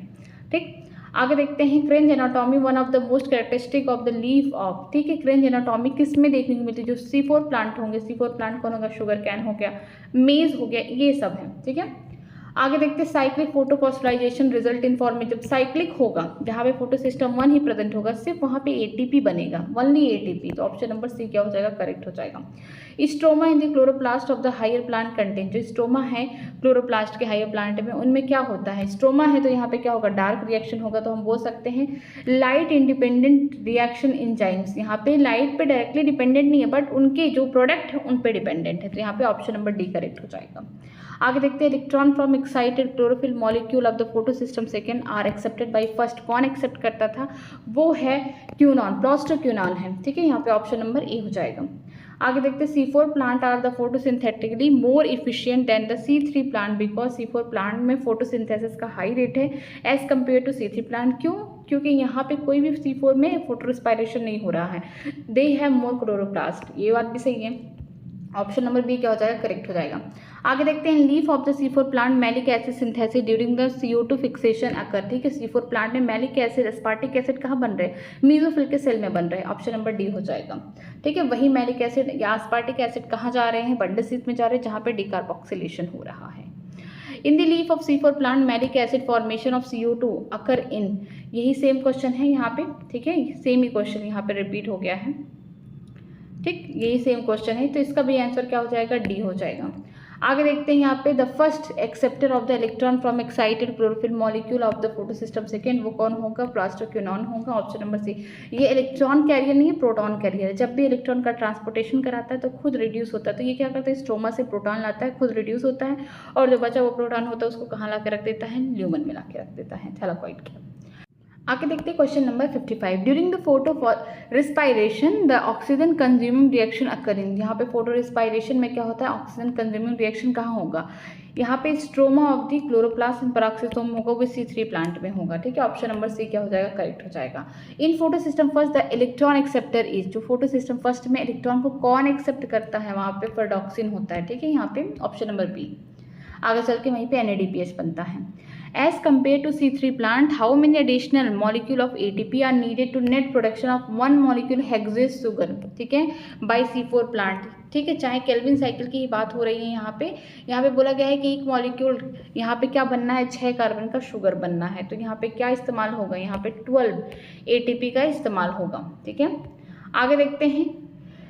ठीक। आगे देखते हैं, Kranz anatomy one of the most characteristic of the leaf of, ठीक है, क्रेंज एनाटॉमी किस में देखने को मिलती है, जो C4 प्लांट होंगे, C4 प्लांट कौन होगा, शुगर कैन हो गया, मेज हो गया, ये सब है, ठीक है। आगे देखते हैं, साइक्लिक फोटोफॉस्फोराइजेशन रिजल्ट इन फॉर्म में, जब साइक्लिक होगा जहाँ पे फोटो सिस्टम 1 ही प्रेजेंट होगा, सिर्फ वहाँ पे एटीपी बनेगा, ओनली एटीपी, तो ऑप्शन नंबर सी क्या हो जाएगा, करेक्ट हो जाएगा। Stroma in the chloroplast of the higher plant content, जो स्ट्रोमा है क्लोरोप्लास्ट के हायर प्लांट में, उनमें क्या होता है, स्ट्रोमा है तो यहाँ पे क्या होगा, डार्क रिएक्शन होगा, तो हम बोल सकते हैं लाइट इंडिपेंडेंट रिएक्शन एंजाइम्स, यहाँ पे लाइट पे डायरेक्टली डिपेंडेंट नहीं है बट उनके जो प्रोडक्ट है उन पे डिपेंडेंट है, तो यहाँ पे ऑप्शन नंबर डी करेक्ट हो जाएगा। आगे देखते हैं, electron from excited chlorophyll molecule of the photo system second are accepted by first, कौन एक्सेप्ट करता था, वो है क्यूनॉन, प्रोस्टोक्यूनॉन है, ठीक है, यहाँ पे ऑप्शन नंबर ए हो जाएगा। आगे देखते हैं, C4 plant are the photosynthetically more efficient than the C3 plant because C4 plant में फोटोसिंथेसिस का हाई रेट है as compare to C3 plant, क्यों, क्योंकि यहाँ पे कोई भी C4 में फोटो रिस्पायरेशन नहीं हो रहा है, दे हैव मोर क्लोरोप्लास्ट, ये बात भी सही है, ऑप्शन नंबर बी क्या हो जाएगा, करेक्ट हो जाएगा। आगे देखते हैं, leaf of the C4 plant malic acid synthesis during the CO2 fixation occur, ठीक है, C4 प्लांट में मैलिक एसिड एस्पार्टिक एसिड कहाँ बन रहे हैं, मेसोफिल के सेल में बन रहे हैं, ऑप्शन नंबर डी हो जाएगा, ठीक है। वही मैलिक एसिड या एस्पार्टिक एसिड कहाँ जा रहे हैं, बंडल स्थित में जा रहे हैं जहाँ पे डीकार्बोक्सिलेशन हो रहा है। In the leaf of C4 plant malic acid formation of CO2 अकर इन, यही सेम क्वेश्चन है यहाँ पे, ठीक है, सेम ही क्वेश्चन यहाँ पे रिपीट हो गया है, ठीक, यही सेम क्वेश्चन है, तो इसका भी आंसर क्या हो जाएगा, डी हो जाएगा। आगे देखते हैं, यहाँ पे the first acceptor of the electron from excited chlorophyll molecule of the photo system second, वो कौन होगा, प्रोस्टोक्यूनॉन होगा, ऑप्शन नंबर सी। ये इलेक्ट्रॉन कैरियर नहीं है, प्रोटॉन कैरियर है, जब भी इलेक्ट्रॉन का ट्रांसपोर्टेशन कराता है तो खुद रिड्यूस होता है, तो ये क्या करता है, स्ट्रोमा से प्रोटॉन लाता है, खुद रिड्यूस होता है, और जो बचा वो प्रोटॉन होता है उसको कहाँ ला के रख देता है, ल्यूमन में ला के रख देता है, थैलाकॉइड के। आगे देखते हैं question number 55, during the photo respiration the oxygen consuming reaction occurring, यहाँ पे फोटो रिस्पायरेशन में क्या होता है, ऑक्सीजन कंज्यूमिंग रिएक्शन कहाँ होगा, यहाँ पे stroma of the chloroplast and peroxisome होगा, वो C3 प्लांट में होगा, ठीक है, ऑप्शन नंबर सी क्या हो जाएगा, करेक्ट हो जाएगा। In photo system first the electron acceptor is, जो फोटो सिस्टम फर्स्ट में इलेक्ट्रॉन को कौन एक्सेप्ट करता है, वहाँ पे फेरडॉक्सिन होता है, ठीक है, यहाँ पे ऑप्शन नंबर बी। आगे चल के वहीं पे NADPH बनता है। As compared to C3 plant, how many additional molecule of ATP are needed to net production of 1 molecule hexane sugar, ठीक है, by C4 plant, ठीक है, चाहे केल्विन साइकिल की ही बात हो रही है, यहाँ पे बोला गया है कि एक मॉलिक्यूल यहाँ पे क्या बनना है, 6 कार्बन का शुगर बनना है, तो यहाँ पे क्या इस्तेमाल होगा, यहाँ पे 12 ATP का इस्तेमाल होगा, ठीक है। आगे देखते हैं,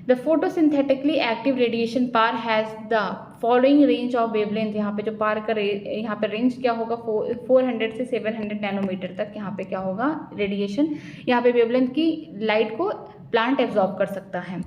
the photosynthetically active radiation PAR has the following range of wavelength, यहाँ पे जो पार का यहाँ पे रेंज क्या होगा, 400 से 700 नैनोमीटर तक यहाँ पे क्या होगा, रेडिएशन, यहाँ पे वेवलेंथ की लाइट को प्लांट एब्जॉर्ब कर सकता है।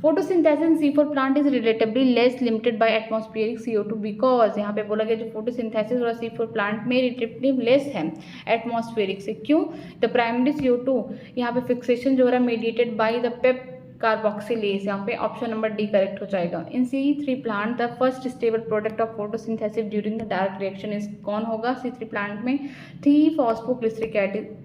Photosynthesis C4 plant is relatively less limited by atmospheric CO2 because, यहाँ पे बोला गया जो फोटोसिंथेसिस और C4 प्लांट में रिलेटिवली लेस है एटमॉस्फेरिक से, क्यों, द प्राइमरी CO2 यहाँ पे फिक्सेशन जो हो रहा है mediated by the PEP carboxylase, यहाँ पे ऑप्शन नंबर डी करेक्ट हो जाएगा। इन C3 plant the first stable product of photosynthesis during the dark reaction is, कौन होगा C3 प्लांट में? 3-फॉस्फोग्लिसरिक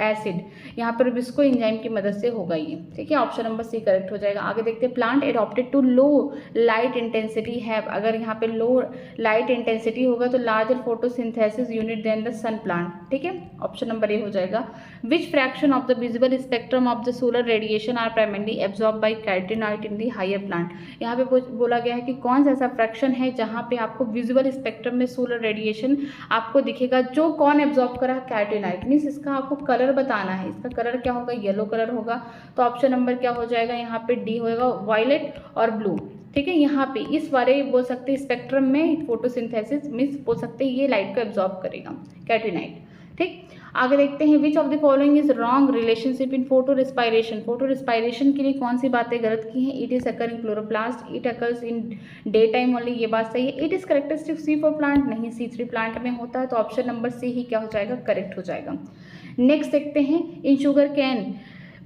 एसिड, यहाँ पर विस्को एंजाइम की मदद से होगा ये, ठीक है, ऑप्शन नंबर सी करेक्ट हो जाएगा। आगे देखते हैं, plant adapted to low light intensity have, अगर यहाँ पे लो लाइट इंटेंसिटी होगा तो larger photosynthesis unit than the sun plant, ठीक है, ऑप्शन नंबर ए हो जाएगा। Which fraction of the visible spectrum of the solar radiation are primarily absorb by carotenoid in the higher plant, यहाँ पे बोला गया है कि कौन सा ऐसा फ्रैक्शन है जहाँ पे आपको विजुअल स्पेक्ट्रम में सोलर रेडिएशन आपको दिखेगा, जो कौन एब्जॉर्ब करा? कैरोटीनॉइड। मीन्स इसका आपको कलर बताना है, इसका कलर क्या होगा? येलो कलर होगा, तो ऑप्शन नंबर क्या हो जाएगा यहाँ पे? डी होगा, वायलेट और ब्लू, ठीक है। यहाँ पे इस वाले बोल सकते हैं स्पेक्ट्रम में फोटोसिंथेसिस मीन्स बोल सकते हैं ये लाइट को एब्जॉर्ब करेगा, कैरोटीनॉइड, ठीक। आगे देखते हैं, which of the following is wrong relationship in photo respiration, photo respiration के लिए कौन सी बातें गलत की हैं? It is occur in chloroplast, it occurs in day time only, ये बात सही है। It is characteristic C4 plant, नहीं C3 प्लांट में होता है, तो ऑप्शन नंबर सी ही क्या हो जाएगा? करेक्ट हो जाएगा। नेक्स्ट देखते हैं, इन sugar cane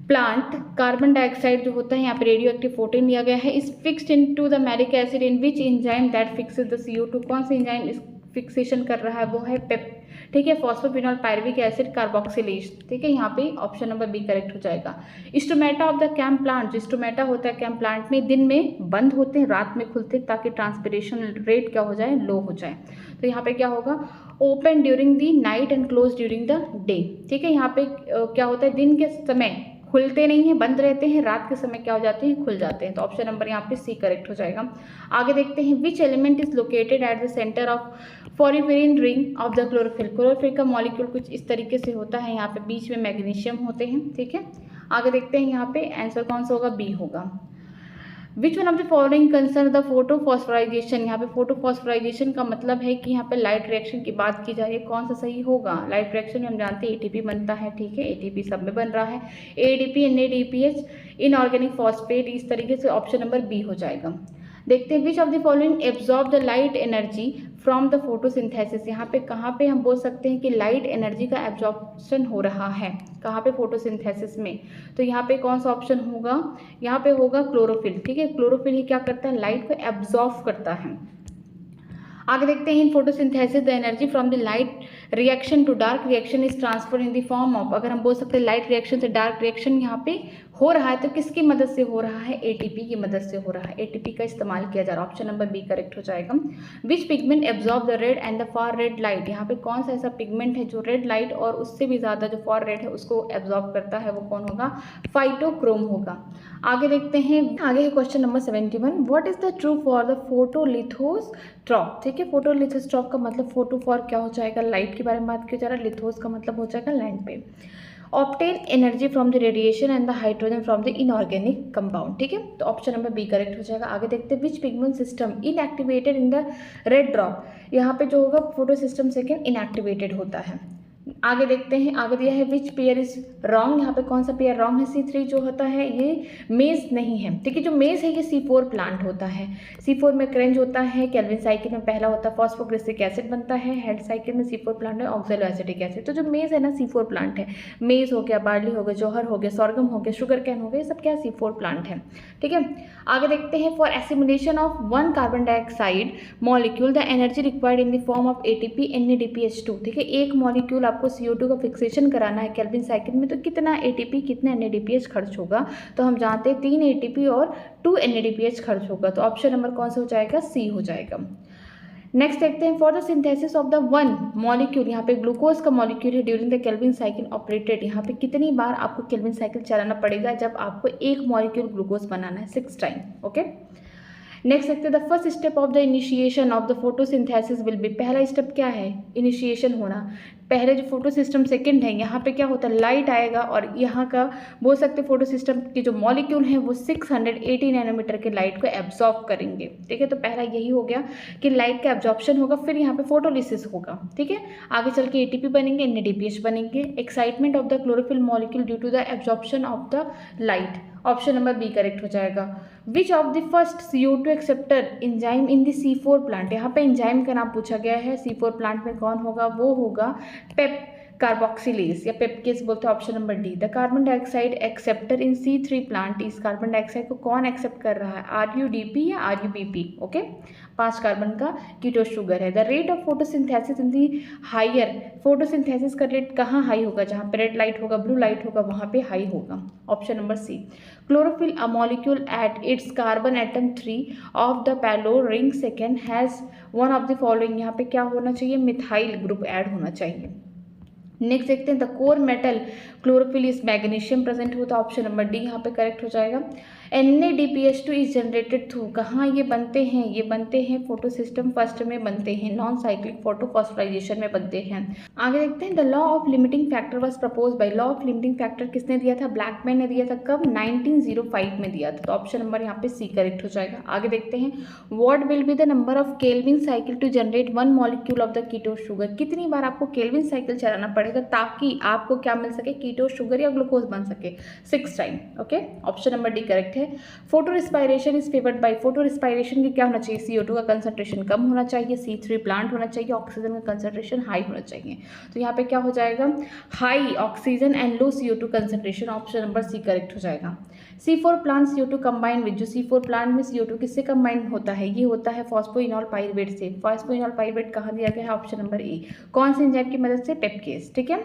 plant carbon dioxide जो होता है यहाँ पे रेडियो एक्टिव 14 लिया गया है, is fixed into the malic acid in which enzyme that fixes the CO2, कौन सा एंजाइम इस फिक्सेशन कर रहा है? वो है पेप, ठीक है, फॉस्फोफिनॉल पायरुविक एसिड कार्बोक्सिलेज, ठीक है, यहाँ पे ऑप्शन नंबर बी करेक्ट हो जाएगा। Stomata of the CAM plant, जो स्टोमेटा होता है कैम प्लांट में, दिन में बंद होते हैं, रात में खुलते हैं ताकि ट्रांसपिरेशन रेट क्या हो जाए? लो हो जाए, तो यहाँ पे क्या होगा? Open during the night and close during the day, ठीक है, यहाँ पे क्या होता है? दिन के समय खुलते नहीं हैं, बंद रहते हैं, रात के समय क्या हो जाते हैं? खुल जाते हैं, तो ऑप्शन नंबर यहाँ पे सी करेक्ट हो जाएगा। आगे देखते हैं, which element is located at the centre of porphyrin ring of the chlorophyll, chlorophyll का मॉलिक्यूल कुछ इस तरीके से होता है, यहाँ पे बीच में मैग्नीशियम होते हैं, ठीक है। आगे देखते हैं, यहाँ पे आंसर कौन सा होगा? बी होगा। विच one of the following concern the photo phosphorylation, यहाँ पे फोटो फॉस्फोराइजेशन का मतलब है कि यहाँ पे लाइट रिएक्शन की बात की जा रही है, कौन सा सही होगा? लाइट रिएक्शन में हम जानते हैं ATP बनता है, ठीक है, ATP सब में बन रहा है, ADP NADPH इनऑर्गेनिक फॉस्फेट, इस तरीके से ऑप्शन नंबर बी हो जाएगा। देखते हैं, which of the following absorb the light energy from the photosynthesis, यहाँ पे कहाँ पे हम बोल सकते हैं कि लाइट एनर्जी का एब्जॉर्प्शन हो रहा है, कहाँ पे? फोटोसिंथेसिस में, तो यहाँ पे कौन सा ऑप्शन होगा? यहाँ पे होगा क्लोरोफिल, ठीक है, क्लोरोफिल ही क्या करता है? लाइट को एब्जॉर्ब करता है। आगे देखते हैं, in photosynthesis the energy from the light reaction to dark reaction is transfer in the form of, अगर हम बोल सकते हैं लाइट रिएक्शन से डार्क रिएक्शन यहाँ पे हो रहा है तो किसकी मदद से हो रहा है? ATP की मदद से हो रहा है, ATP का इस्तेमाल किया जा रहा है, ऑप्शन नंबर बी करेक्ट हो जाएगा। Which pigment absorb the red and the far red light, यहाँ पे कौन सा ऐसा पिगमेंट है जो रेड लाइट और उससे भी ज़्यादा जो फार रेड है उसको एब्जॉर्ब करता है? वो कौन होगा? फाइटोक्रोम होगा। आगे देखते हैं, आगे है question number 71, what is the true for the photolithotroph, ठीक है, फोटोलिथोस्ट्रॉप का मतलब फोटो फॉर क्या हो जाएगा? लाइट के बारे में बात किया जा रहा है, लिथोस का मतलब हो जाएगा लैंड पे। Obtain energy from the radiation and the hydrogen from the inorganic compound, ठीक है, तो ऑप्शन नंबर बी करेक्ट हो जाएगा। आगे देखते हैं, which pigment system inactivated in the red drop, यहाँ पे जो होगा फोटो सिस्टम सेकेंड इनएक्टिवेटेड होता है। आगे देखते हैं, आगे दिया है विच पेयर इज रॉन्ग, यहाँ पे कौन सा पेयर रॉन्ग है? C3 जो होता है ये मेज नहीं है, ठीक है, जो मेज है ये C4 प्लांट होता है, C4 में क्रेंज होता है, केल्विन साइकिल में पहला होता है फॉस्फोग्लिसरिक एसिड बनता है, हेड साइकिल में C4 प्लांट है ऑक्सैलो एसिटिक एसिड, तो जो मेज है ना C4 प्लांट है, मेज हो गया, बार्ली हो गया, जौहर हो गया, सॉर्गम हो गया, शुगर कैन हो गया, ये सब क्या C4 प्लांट है, ठीक है। आगे देखते हैं, for assimilation of 1 carbon dioxide molecule the energy required in the form of ATP NADPH2, ठीक है, एक मॉलिक्यूल आपको CO2 का फिक्सेशन कराना है केल्विन साइकिल में, तो कितना ATP कितना NADPH खर्च होगा? तो हम जानते हैं 3 ATP और 2 NADPH खर्च होगा, तो ऑप्शन नंबर कौन सा हो जाएगा? सी हो जाएगा। नेक्स्ट देखते हैं, for the synthesis of the 1 molecule, यहाँ पे ग्लूकोज का मॉलिक्यूल है, during the Calvin cycle operated, यहाँ पे कितनी बार आपको केल्विन साइकिल चलाना पड़ेगा जब आपको एक मॉलिक्यूल ग्लूकोज बनाना है? 6 टाइम, ओके। नेक्स्ट देखते हैं, the first step of the initiation of the photosynthesis will be, पहला स्टेप क्या है? इनिशिएशन होना, पहले जो फोटो सिस्टम सेकेंड है, यहाँ पे क्या होता है? लाइट आएगा और यहाँ का बोल सकते हैं फोटो सिस्टम के जो मॉलिक्यूल हैं वो 680 नैनोमीटर के लाइट को एब्जॉर्ब करेंगे, ठीक है, तो पहला यही हो गया कि लाइट का एब्जॉर्प्शन होगा, फिर यहाँ पे फोटोलिसिस होगा, ठीक है, आगे चल के ATP बनेंगे, NADPH बनेंगे, excitement of the chlorophyll molecule due to the absorption of the light, option number B correct हो जाएगा। Which of the first CO2 acceptor enzyme in the C4 plant, यहाँ पे एंजाइम का नाम पूछा गया है, C4 प्लांट में कौन होगा? वो होगा कार्बोक्सिलेज या पेप्केस बोलते हैं, option number D. The carbon dioxide acceptor in C3 plant इस कार्बन डाइऑक्साइड को कौन एक्सेप्ट कर रहा है, RUDP या RUBP। ओके, 5 कार्बन का कीटो शुगर है। The rate of photosynthesis in the higher, photosynthesis का रेट कहाँ हाई होगा, जहाँ पे रेड लाइट होगा, ब्लू लाइट होगा, वहाँ पे हाई होगा, option number C. Chlorophyll a molecule at its carbon atom 3 of the pyrrole ring second has one of the following, यहाँ पे क्या होना चाहिए, मिथाइल ग्रुप ऐड होना चाहिए। नेक्स्ट देखते हैं, the core metal chlorophyll is magnesium present होता है, ऑप्शन नंबर डी यहाँ पे करेक्ट हो जाएगा। NADPH2 इज जनरेटेड थ्रू, कहाँ ये बनते हैं, ये बनते हैं फोटो सिस्टम फर्स्ट में बनते हैं, नॉन साइक्लिक फोटोफॉस्फोराइजेशन में बनते हैं। आगे देखते हैं, the law of limiting factor was propose by, law of limiting factor किसने दिया था, ब्लैकमैन ने दिया था, कब, 1905 में दिया था, तो ऑप्शन नंबर यहाँ पे सी करेक्ट हो जाएगा। आगे देखते हैं, what will be the number of Calvin cycle to generate 1 molecule of the keto sugar, कितनी बार आपको केल्विन साइकिल चलाना पड़ेगा ताकि आपको क्या मिल सके, कीटो शुगर या ग्लूकोज बन सके, 6 time. Okay, option number D correct है। Photo respiration is favoured by, photo respiration की क्या होना चाहिए, CO2 का कंसंट्रेशन कम होना चाहिए, C3 प्लांट होना चाहिए, ऑक्सीजन का कंसंट्रेशन हाई होना चाहिए, तो यहाँ पे क्या हो जाएगा, high oxygen and low CO2 concentration, option number C correct हो जाएगा। C4 plant CO2 combine with, जो C4 प्लांट में CO2 किससे कंबाइन होता है, ये होता है फॉस्फोइनॉल पाइरुवेट से, फॉस्फोइनॉल पाइरुवेट कहाँ दिया गया है, ऑप्शन नंबर ए, कौन से एंजाइम की मदद से, पेप्केस। ठीक है,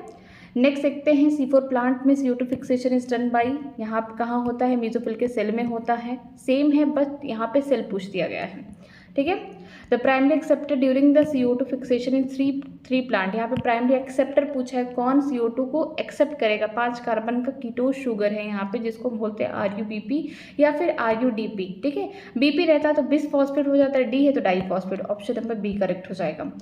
नेक्स्ट देखते हैं, C4 प्लांट में CO2 fixation is done by, यहाँ पे कहाँ होता है, मेसोफिल के सेल में होता है, सेम है बट यहाँ पे सेल पूछ दिया गया है। ठीक है, the primary acceptor during the CO2 fixation in 3 plant, यहाँ पे प्राइमरी एक्सेप्टर पूछा है, कौन CO2 को एक्सेप्ट करेगा, 5 कार्बन का कीटो शुगर है यहाँ पे, जिसको बोलते हैं RUBP या फिर RUDP। ठीक है, BP रहता है तो बिस फॉस्फेट हो जाता है, D है तो diphosphate, option number B correct हो जाएगा।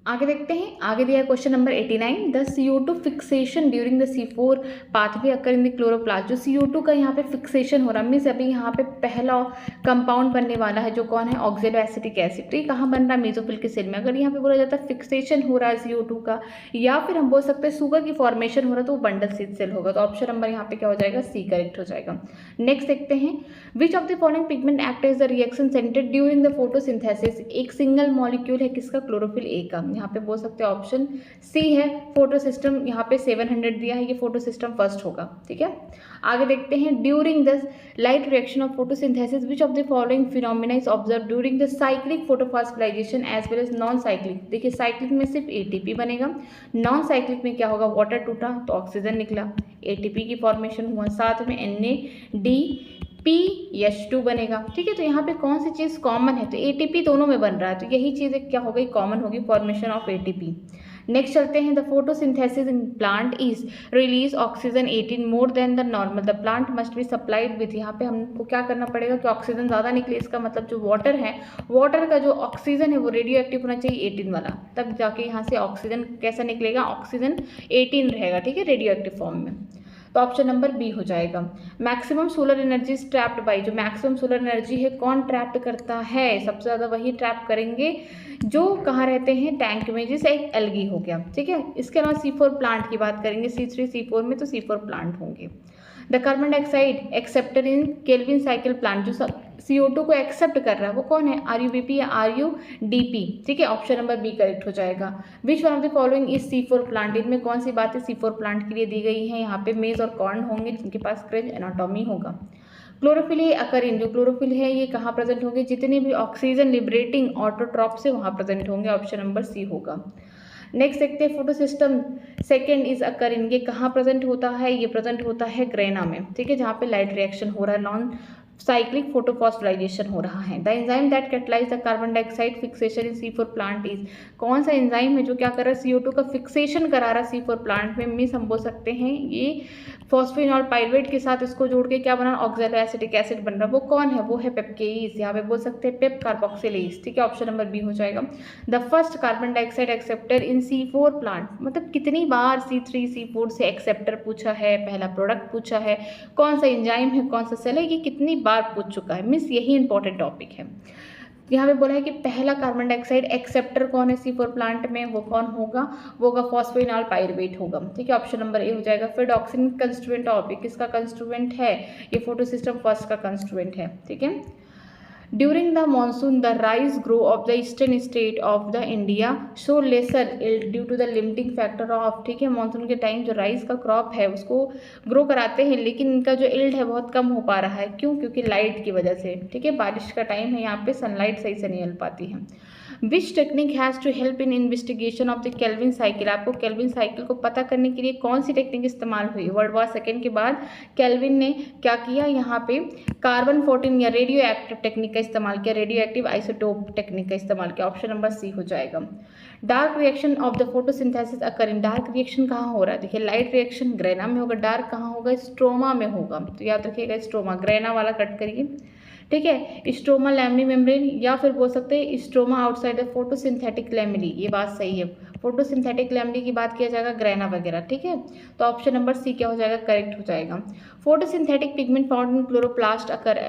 आगे देखते हैं, आगे दिया है question number 89, the CO2 fixation during the C4 pathway occur in the chloroplast, जो CO2 का यहाँ पे फिक्सेशन हो रहा है, मीन्स अभी यहाँ पे पहला कंपाउंड बनने वाला है, जो कौन है, ऑक्जेलोएसिटिक एसिड, तो ये कहाँ बन रहा है, मेसोफिल के सेल में। अगर यहाँ पे बोला जाता है फिक्सेशन हो रहा है CO2 का, या फिर हम बोल सकते हैं शुगर की फॉर्मेशन हो रहा है, तो वो बंडल स्लिट सेल होगा, तो ऑप्शन नंबर यहाँ पे क्या हो जाएगा, सी करेक्ट हो जाएगा। नेक्स्ट देखते हैं, which of the following pigment act as the reaction centre during the photosynthesis, एक सिंगल मॉलिक्यूल है किसका, क्लोरोफिल ए का, यहाँ पे बोल सकते हैं ऑप्शन सी है, फोटो सिस्टम यहाँ पे 700 दिया है, ये फोटो सिस्टम फर्स्ट होगा। ठीक है, आगे देखते हैं, during the light reaction of photosynthesis which of the following phenomena is observe during the cyclic photophosphorylation as well as non cyclic. देखिए, साइक्लिक में सिर्फ ATP बनेगा, नॉन साइक्लिक में क्या होगा, वाटर टूटा तो ऑक्सीजन निकला, ATP की फॉर्मेशन हुआ, साथ में NADPH2 बनेगा। ठीक है, तो यहाँ पे कौन सी चीज़ कॉमन है, तो ATP दोनों में बन रहा है, तो यही चीज़ क्या हो गई, कॉमन होगी, फॉर्मेशन ऑफ ATP। नेक्स्ट चलते हैं, the photosynthesis in plant is release oxygen 18 more than the normal, the plant must be supplied with, यहाँ पे हमको क्या करना पड़ेगा कि ऑक्सीजन ज़्यादा निकले, इसका मतलब जो वाटर है, वाटर का जो ऑक्सीजन है वो रेडियो एक्टिव होना चाहिए 18 वाला, तब जाके यहाँ से ऑक्सीजन कैसा निकलेगा, ऑक्सीजन 18 रहेगा। ठीक है, रेडियो एक्टिव फॉर्म में, तो ऑप्शन नंबर बी हो जाएगा। Maximum solar energy trapped by, जो मैक्सिमम सोलर एनर्जी है कौन ट्रैप्ड करता है, सबसे ज़्यादा वही ट्रैप करेंगे जो कहाँ रहते हैं, टैंक में, जैसे एक एल्गी हो गया। ठीक है, इसके अलावा C4 प्लांट की बात करेंगे, C3 C4 में तो C4 प्लांट होंगे। The carbon dioxide acceptor in Calvin cycle plant, जो CO2 को एक्सेप्ट कर रहा है वो कौन है, RUBP या RUDP। ठीक है, ऑप्शन नंबर बी करेक्ट हो जाएगा। विच one of the following is C4 plant, इनमें कौन सी बातें C4 प्लांट के लिए दी गई हैं, यहाँ पे मेज और कॉर्न होंगे जिनके पास क्रेंच एनाटॉमी होगा। क्लोरोफिल ये अकरिन, जो क्लोरोफिल है ये कहाँ प्रेजेंट होंगे, जितने भी ऑक्सीजन लिबरेटिंग ऑटोट्रॉप से वहाँ प्रेजेंट होंगे, ऑप्शन नंबर सी होगा। नेक्स्ट देखते हैं, फोटो सिस्टम सेकेंड इज अकरिन, ये कहाँ प्रेजेंट होता है, ये प्रेजेंट होता है ग्रेना में। ठीक है, जहाँ पे लाइट रिएक्शन हो रहा है, नॉन साइक्लिक फोटोफॉस्फोराइजेशन हो रहा है। The enzyme that catalyse the carbon dioxide fixation in C4 plant is, कौन सा एंजाइम है जो क्या कर रहा है, CO2 का फिक्सेशन करा रहा है C4 प्लांट में, मीन्स हम बोल सकते हैं ये फॉस्फोइनॉल पाइरुवेट के साथ इसको जोड़ के क्या बना, ऑक्जेलोएसिटिक एसिड बन रहा है, वो कौन है, वो है पेप्केस, यहाँ पे बोल सकते हैं पेप कार्बोक्सिलेज। ठीक है, ऑप्शन नंबर बी हो जाएगा। The first carbon dioxide acceptor in C4 plant, मतलब कितनी बार C3 C4 से एक्सेप्टर पूछा है, पहला प्रोडक्ट पूछा है, कौन सा एंजाइम है, कौन सा सेल है, ये कितनी बार पूछ चुका है, मीन्स यही इंपॉर्टेंट टॉपिक है। यहाँ पे बोला है कि पहला कार्बन डाइऑक्साइड एक्सेप्टर कौन है C4 प्लांट में, वो कौन होगा, वो होगा फॉस्फोइनॉल पाइरुवेट होगा। ठीक है, ऑप्शन नंबर ए हो जाएगा। फिर डॉक्सिन कंस्टिट्यूएंट ऑफ, ये किसका कंस्टिट्यूएंट है, ये फोटो सिस्टम फर्स्ट का कंस्टिट्यूएंट है। ठीक है, during the monsoon the rice grow of the eastern state of the India show lesser yield due to the limiting factor of, ठीक है, मानसून के टाइम जो राइस का क्रॉप है उसको ग्रो कराते हैं, लेकिन इनका जो इल्ड है बहुत कम हो पा रहा है। क्यों? क्योंकि लाइट की वजह से, ठीक है, बारिश का टाइम है, यहाँ पे सनलाइट सही से नहीं मिल पाती है। Which technique has to help in investigation of the Calvin cycle, आपको केल्विन साइकिल को पता करने के लिए कौन सी टेक्निक इस्तेमाल हुई? वर्ल्ड वॉर सेकेंड के बाद केल्विन ने क्या किया, यहाँ पे कार्बन 14 या रेडियो एक्टिव टेक्निक का इस्तेमाल किया, रेडियो एक्टिव आइसोटोप टेक्निक का इस्तेमाल किया। ऑप्शन नंबर सी हो जाएगा। Dark reaction of the photosynthesis occur in, dark reaction कहाँ हो रहा है? देखिए लाइट रिएक्शन ग्रेना में होगा, डार्क कहाँ होगा? स्ट्रोमा में होगा, तो याद रखिएगा स्ट्रोमा, ग्रेना वाला कट करिए, ठीक है। स्ट्रोमा लैमिनी मेम्ब्रेन, या फिर बोल सकते हैं स्ट्रोमा आउटसाइड द फोटोसिंथेटिक लैमिनी, ये बात सही है। फोटोसिंथेटिक लैमिनी की बात किया जाएगा, ग्रेना वगैरह, ठीक है। तो ऑप्शन नंबर सी क्या हो जाएगा? करेक्ट हो जाएगा। Photosynthetic pigment found in chloroplast occur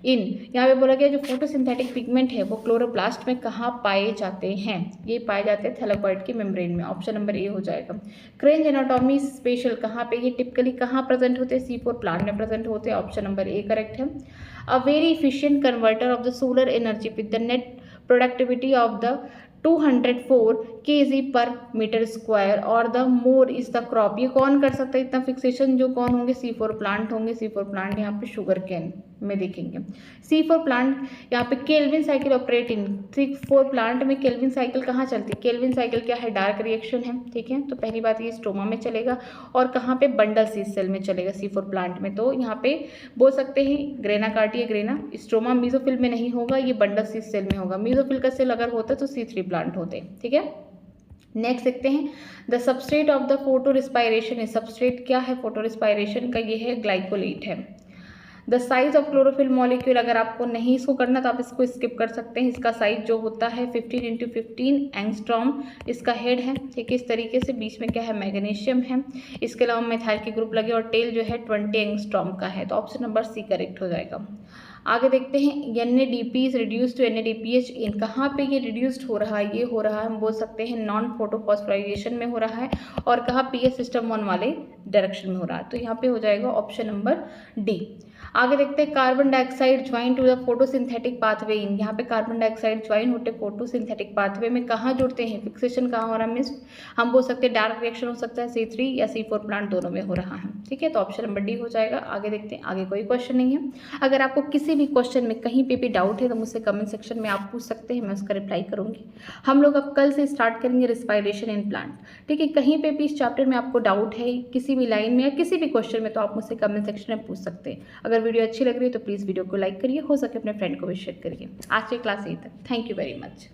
in, यहाँ पे बोला गया जो फोटोसिंथेटिक पिगमेंट है वो क्लोरोप्लास्ट में कहाँ पाए जाते हैं? ये पाए जाते हैं थैलेकॉइड के मेम्ब्रेन में। ऑप्शन नंबर ए हो जाएगा। क्रेंज एनाटॉमी स्पेशल कहाँ पे, ये टिपिकली कहाँ प्रेजेंट होते हैं? C4 प्लांट में प्रेजेंट होते हैं। ऑप्शन नंबर ए करेक्ट है। A very efficient converter of the solar energy with the net productivity of the 204 kg पर मीटर स्क्वायर और the more is the crop, ये कौन कर सकता है इतना फिक्सेशन? जो कौन होंगे? C4 प्लांट होंगे। C4 प्लांट यहाँ पे शुगर कैन में देखेंगे। C4 प्लांट यहाँ पे Calvin cycle operate in, C4 plant में केल्विन साइकिल कहाँ चलती है? केल्विन साइकिल क्या है? डार्क रिएक्शन है, ठीक है। तो पहली बात ये स्ट्रोमा में चलेगा और कहाँ पे? बंडल सीज सेल में चलेगा C4 प्लांट में। तो यहाँ पे बोल सकते हैं ग्रेना कार्टिया ग्रेना, स्ट्रोमा मीजोफिल में नहीं होगा, ये बंडल सीज सेल में होगा। मीजोफिल का सेल अगर होता तो C3 प्लांट होते, ठीक है। नेक्स्ट देखते हैं the substrate of the photo respiration, substrate क्या है फोटो रिस्पायरेशन का? ये है ग्लाइकोलेट है। The size of chlorophyll molecule, अगर आपको नहीं इसको करना तो आप इसको स्किप कर सकते हैं। इसका साइज जो होता है 15 × 15 एंगस्ट्रॉम इसका हेड है, ठीक है। इस तरीके से बीच में क्या है? मैग्नीशियम है। इसके अलावा मेथाइल के ग्रुप लगे और टेल जो है 20 एंगस्ट्रॉम का है। तो ऑप्शन नंबर सी करेक्ट हो जाएगा। आगे देखते हैं NADP is reduce to NADPH in, कहाँ पे ये रिड्यूस्ड हो रहा है? ये हो रहा है हम बोल सकते हैं नॉन फोटोफॉस्फोराइलेशन में हो रहा है, और कहाँ पीएच सिस्टम 1 वाले डायरेक्शन में हो रहा है। तो यहाँ पे हो जाएगा ऑप्शन नंबर डी। आगे देखते हैं carbon dioxide join to the photosynthetic pathway in, यहाँ पे कार्बन डाइऑक्साइड ज्वाइन होते फोटोसिंथेटिक पाथवे में कहाँ जुड़ते हैं? फिक्सेशन कहाँ हो रहा है? मीन्स हम बोल सकते हैं डार्क रिएक्शन हो सकता है C3 या C4 प्लांट दोनों में हो रहा है, ठीक है। तो ऑप्शन नंबर डी हो जाएगा। आगे देखते हैं, आगे कोई क्वेश्चन नहीं है। अगर आपको किसी भी क्वेश्चन में कहीं पे भी डाउट है तो मुझसे कमेंट सेक्शन में आप पूछ सकते हैं, मैं उसका रिप्लाई करूँगी। हम लोग अब कल से स्टार्ट करेंगे रिस्पायरेशन इन प्लांट, ठीक है। कहीं पे भी इस चैप्टर में आपको डाउट है किसी भी लाइन में या किसी भी क्वेश्चन में तो आप मुझसे कमेंट सेक्शन में पूछ सकते हैं। अगर वीडियो अच्छी लग रही है तो प्लीज़ वीडियो को लाइक करिए, हो सके अपने फ्रेंड को भी शेयर करिए। आज की क्लास यही तक। Thank you very much.